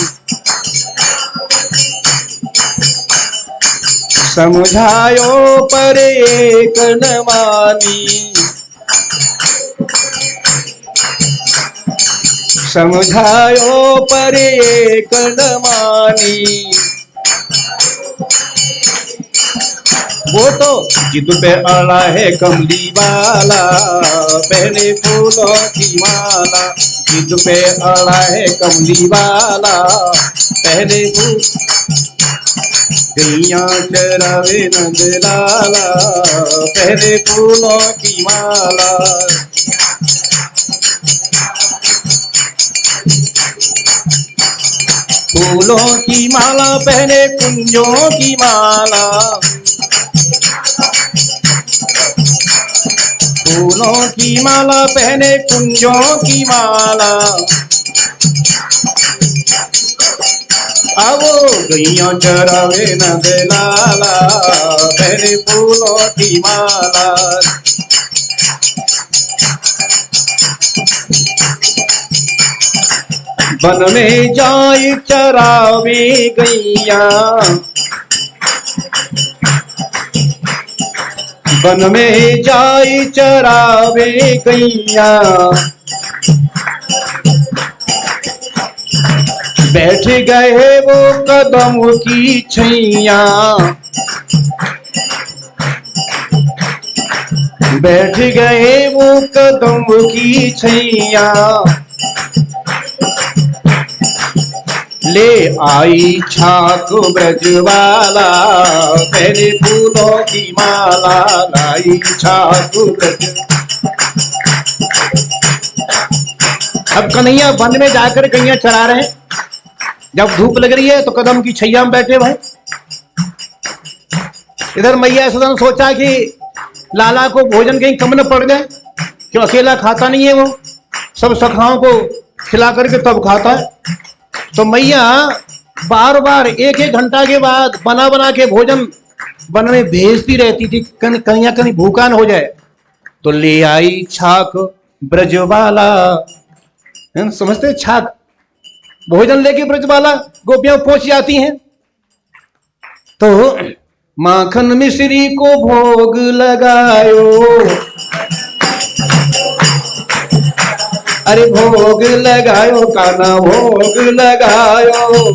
समझायो पर एक न मानी, समझायो पर एक न मानी। वो तो जिद पे अड़ा है कमली वाला, पहने फूलों की माला। जिद पे अड़ा है कमली वाला, पहने फूल। गैया चरावे नंद लाला, पहने फूलों की माला। फूलों की माला पहने कुंजों की माला। फूलों की माला पहने कुंजों की माला। अब गैया चरावे नंद लाला, पहने फूलों की माला। वन में जाए चरावे गैया, वन में जाए चरावे गैया। बैठ गए वो कदम की छैया, बैठ गए वो कदम की छैया। ले आई छाक ब्रजवाला, पहने फूलों की माला। लाई छाक ब्रज। अब कन्हैया वन में जाकर गैया चरा रहे हैं। जब धूप लग रही है तो कदम की छैया में बैठे भाई। इधर मैया सदन सोचा कि लाला को भोजन कहीं कम न पड़ जाए, क्यों अकेला खाता नहीं है, वो सब सखाओं को खिला करके तब खाता है। तो मैया बार बार एक एक घंटा के बाद बना बना के भोजन वन में भेजती रहती थी, कहीं कहीं भूखा न हो जाए। तो ले आई छाक ब्रजवाला, समझते छाक, भोजन लेके ब्रजवाला गोपियां पहुंच जाती हैं। तो माखन मिश्री को भोग लगायो, अरे भोग लगायो काना भोग लगायो।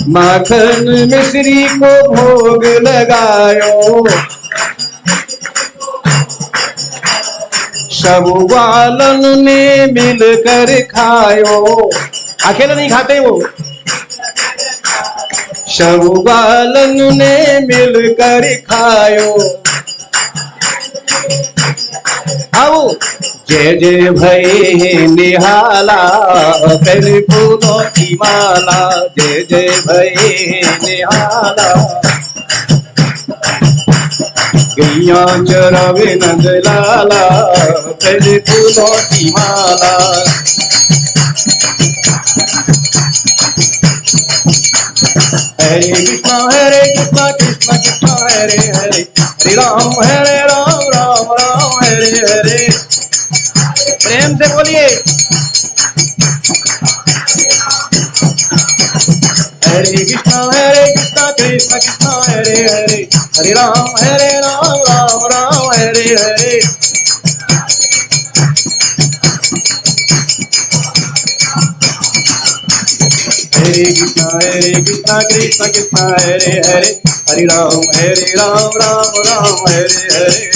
माखन मिश्री को भोग लगायो, सब वालन ने मिलकर खायो। अकेले नहीं खाते वो, सब वालन ने मिलकर खायो। अब जय जय भये निहाला, पहने फूलों की माला। जय जय भये निहाला, गैया चरावे नंद लाला, पहने फूलों की माला। हरे कृष्णा कृष्णा कृष्णा हरे हरे, हरे राम राम राम हरे हरे। प्रेम से बोलिए हरे कृष्णा कृष्णा कृष्णा हरे हरे, हरे राम राम राम हरे हरे। हरे कृष्णा कृष्णा कृष्णा हरे हरे, हरे राम राम राम हरे हरे।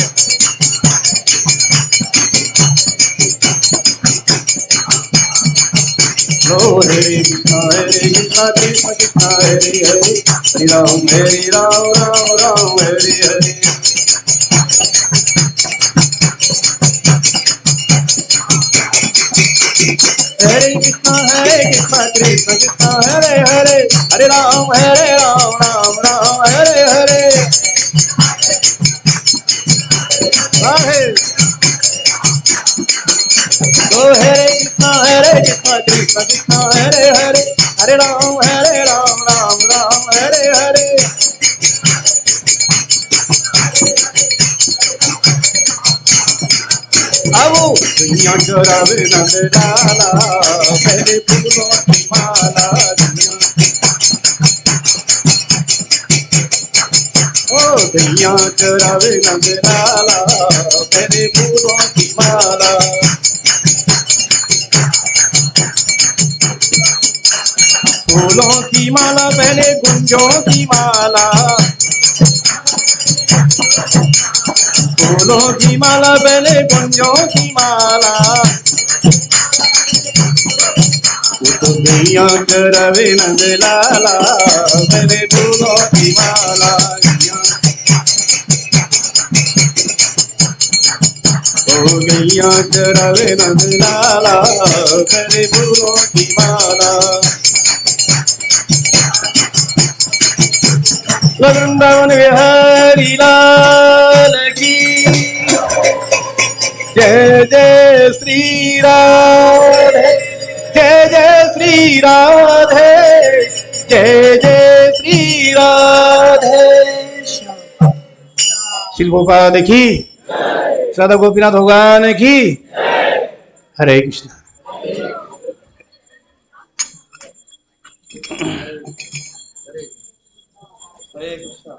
हरे कृष्णा कृष्णा कृष्णा हरे हरे, हरे राम राम हरे हरे। हरे कृष्णा कृष्णा कृष्णा हरे हरे, हरे राम राम राम हरे हरे। तो हरे कृष्णा कृष्णा कृष्णा हरे हरे, हरे राम राम राम हरे हरे। आओ दुनिया चरावे नंद लाला, पहले फूलों की माला। ओ दुनिया चरावे नंद लाला, पहले फूलों की माला। फूलों की माला पहने गुंजों की माला, फूलों की माला पहने गुंजों की माला, तो गैया चरावे नंद लाला पहने फूलों की माला, ओ गैया चरावे नंद लाला पहने फूलों की माला। वृंदावन बिहारी लाल की जय जय श्री राधे, जय जय श्री राधे, जय जय श्री राधे। श्री गोपाल की, सदा गोपीनाथ भगवान की। हरे कृष्णा। हरे कृष्णा।